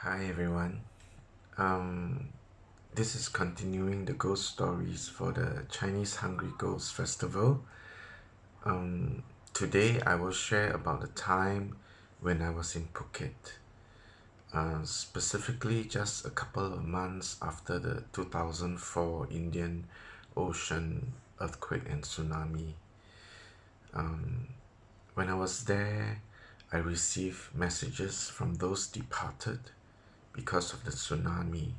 Hi everyone. Um, this is continuing the ghost stories for the Chinese Hungry Ghost Festival. Um, Today I will share about the time when I was in Phuket, specifically just a couple of months after the 2004 Indian Ocean earthquake and tsunami. When I was there, I received messages from those departed because of the tsunami,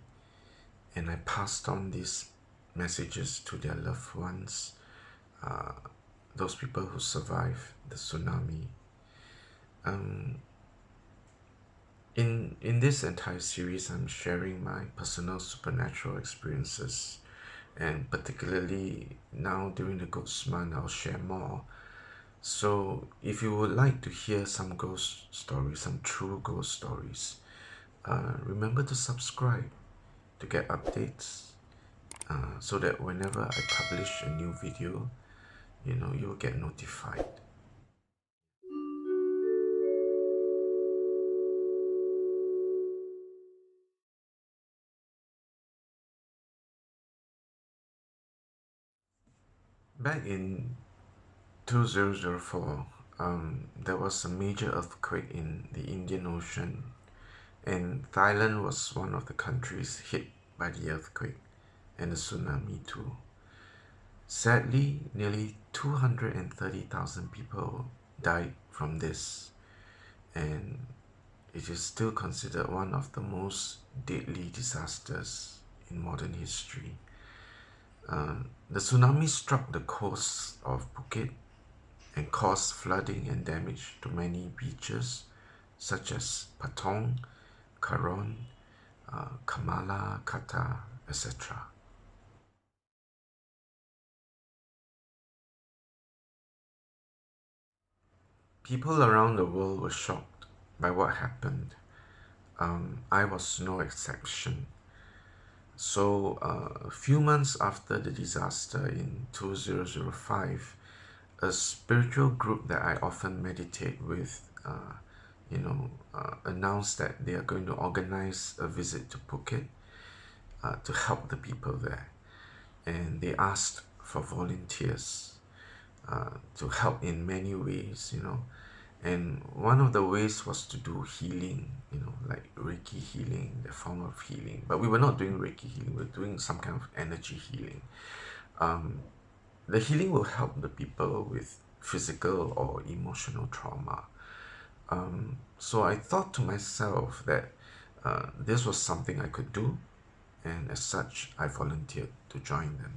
and I passed on these messages to their loved ones, uh, those people who survived the tsunami. Um, in this entire series, I'm sharing my personal supernatural experiences, and particularly now during the Ghost Month, I'll share more. So, if you would like to hear some ghost stories, some true ghost stories, remember to subscribe to get updates so that whenever I publish a new video, you'll get notified. Back in 2004, there was a major earthquake in the Indian Ocean, and Thailand was one of the countries hit by the earthquake and the tsunami too. Sadly, nearly 230,000 people died from this, and it is still considered one of the most deadly disasters in modern history. The tsunami struck the coast of Phuket and caused flooding and damage to many beaches such as Patong, Karon, Kamala, Kata, etc. People around the world were shocked by what happened. I was no exception. So, a few months after the disaster in 2005, a spiritual group that I often meditate with, announced that they are going to organize a visit to Phuket to help the people there. And they asked for volunteers to help in many ways. And one of the ways was to do healing, like Reiki healing, the form of healing. But we were not doing Reiki healing, we were doing some kind of energy healing. The healing will help the people with physical or emotional trauma. So I thought to myself that this was something I could do, and as such, I volunteered to join them.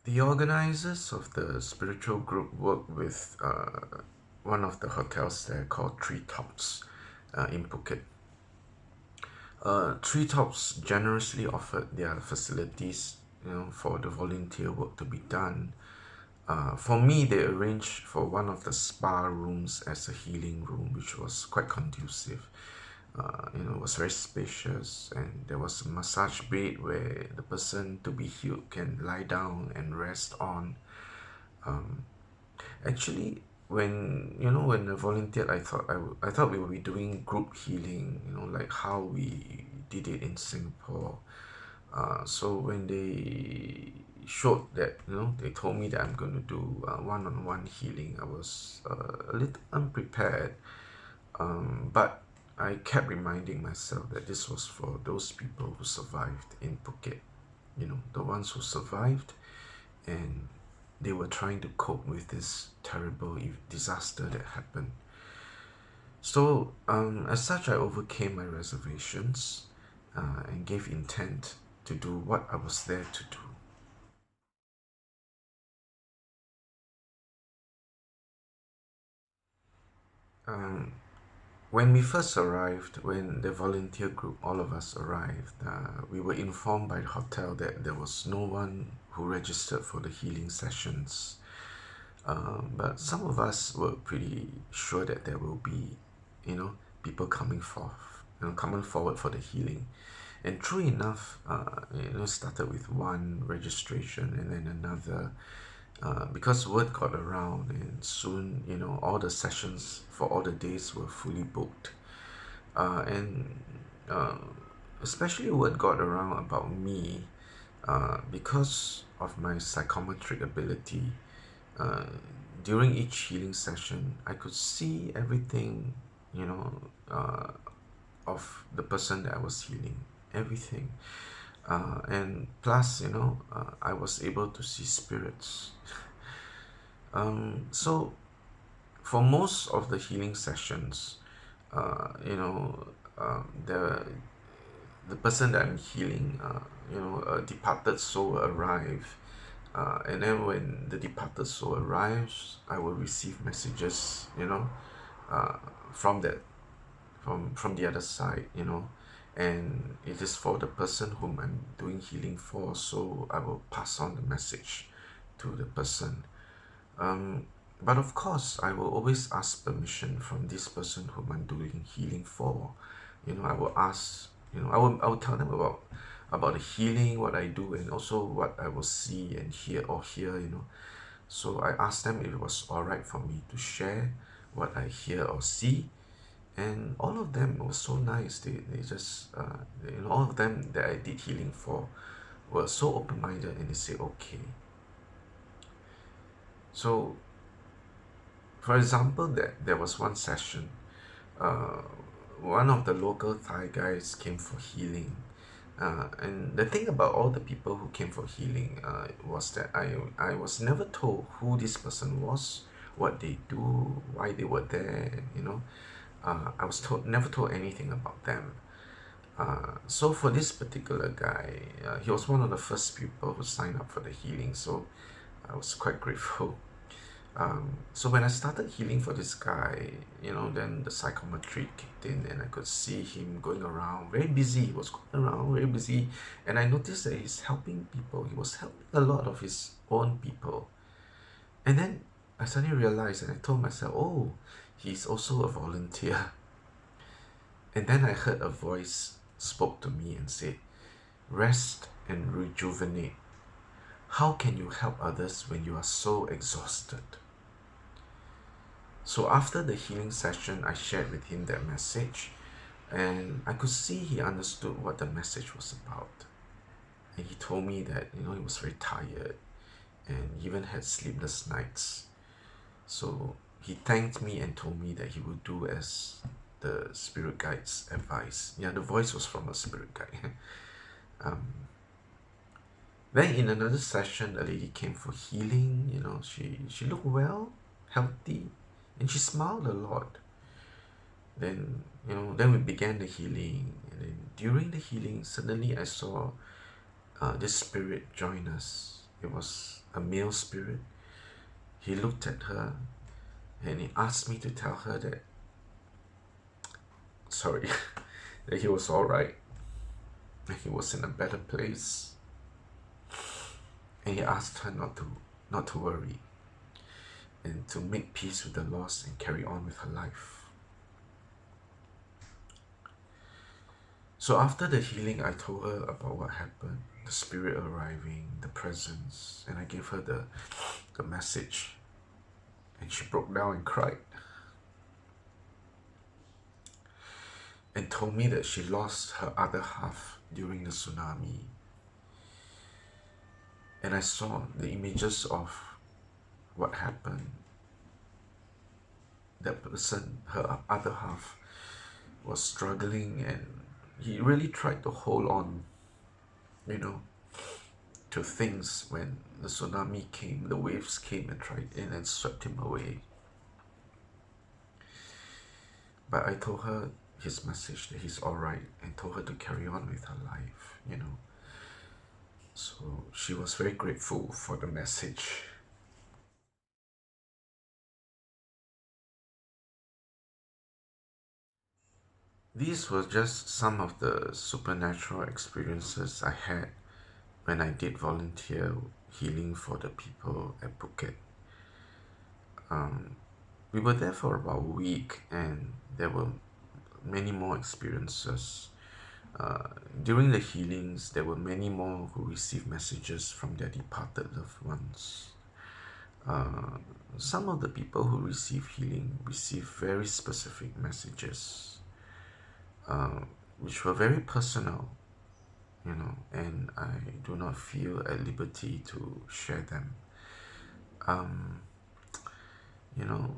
The organizers of the spiritual group work with one of the hotels there called Treetops in Phuket. Treetops generously offered their facilities, for the volunteer work to be done. For me, they arranged for one of the spa rooms as a healing room, which was quite conducive. It was very spacious, and there was a massage bed where the person to be healed can lie down and rest on. Actually, when I volunteered, I thought we would be doing group healing, like how we did it in Singapore. So when they showed that, they told me that I'm going to do one-on-one healing, I was a little unprepared. But I kept reminding myself that this was for those people who survived in Phuket, the ones who survived, and they were trying to cope with this terrible disaster that happened. So, as such, I overcame my reservations and gave intent to do what I was there to do. Um, when we first arrived, when the volunteer group, all of us arrived, we were informed by the hotel that there was no one who registered for the healing sessions. But some of us were pretty sure that there will be, people coming forward for the healing. And true enough, started with one registration and then another. because word got around, and soon, all the sessions for all the days were fully booked. And uh, especially word got around about me, because of my psychometric ability. uh, During each healing session, I could see everything, you know, uh, of the person that I was healing, everything. And plus, I was able to see spirits. So for most of the healing sessions, uh, you know, the person that I'm healing, a departed soul arrive. And then when the departed soul arrives, I will receive messages, uh, from that from the other side, and it is for the person whom I'm doing healing for, so I will pass on the message to the person. um, but of course, I will always ask permission from this person whom I'm doing healing for. I will ask, I will tell them about the healing, what I do, and also what I will see and hear. So I asked them if it was alright for me to share what I hear or see, and all of them were so nice. They just, all of them that I did healing for were so open-minded, and they say okay. So, for example, that there was one session. Uh, One of the local Thai guys came for healing. And the thing about all the people who came for healing was that I was never told who this person was, what they do, why they were there. I was never told anything about them. So for this particular guy, he was one of the first people who signed up for the healing, so I was quite grateful. So when I started healing for this guy, then the psychometry kicked in, and I could see him going around very busy. He was going around very busy, and I noticed that he's helping people. He was helping a lot of his own people. And then I suddenly realized, and I told myself, oh, he's also a volunteer. And then I heard a voice spoke to me and said, rest and rejuvenate. How can you help others when you are so exhausted? So after the healing session, I shared with him that message, and I could see he understood what the message was about. And he told me that, he was very tired and even had sleepless nights. So he thanked me and told me that he would do as the spirit guide's advice. Yeah, the voice was from a spirit guide. Then in another session, a lady came for healing. She looked well, healthy, and she smiled a lot. Then we began the healing, and then during the healing, suddenly I saw this spirit join us. It was a male spirit. He looked at her, and he asked me to tell her that, sorry, that he was all right, that he was in a better place, and he asked her not to worry, and to make peace with the loss and carry on with her life. So after the healing, I told her about what happened, the spirit arriving, the presence, and I gave her the message, and she broke down and cried, and told me that she lost her other half during the tsunami. And I saw the images of what happened. That person, her other half, was struggling, and he really tried to hold on, to things when the tsunami came, the waves came and tried in and swept him away. But I told her his message, that he's alright, and told her to carry on with her life. So she was very grateful for the message. These were just some of the supernatural experiences I had when I did volunteer healing for the people at Phuket. We were there for about a week, and there were many more experiences. Uh, During the healings, there were many more who received messages from their departed loved ones. Uh, some of the people who receive healing receive very specific messages, uh, which were very personal, and I do not feel at liberty to share them. Um, you know,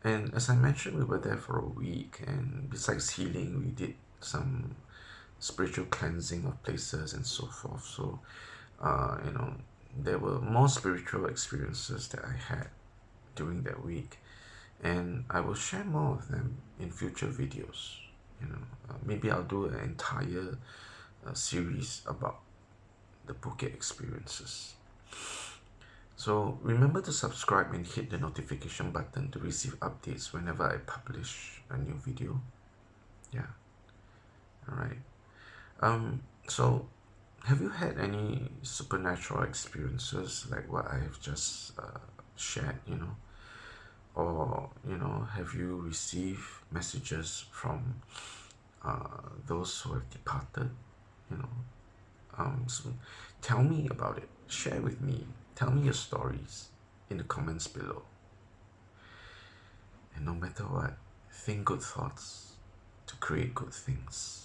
and as I mentioned, we were there for a week, and besides healing, we did some spiritual cleansing of places and so forth. So, uh, you know, there were more spiritual experiences that I had during that week, and I will share more of them in future videos. Maybe I'll do an entire series about the Phuket experiences. So remember to subscribe and hit the notification button to receive updates whenever I publish a new video. Yeah, all right. So have you had any supernatural experiences like what I have just shared, or have you received messages from those who have departed, you know? So tell me about it. Share with me. Tell me your stories in the comments below. And no matter what, think good thoughts to create good things.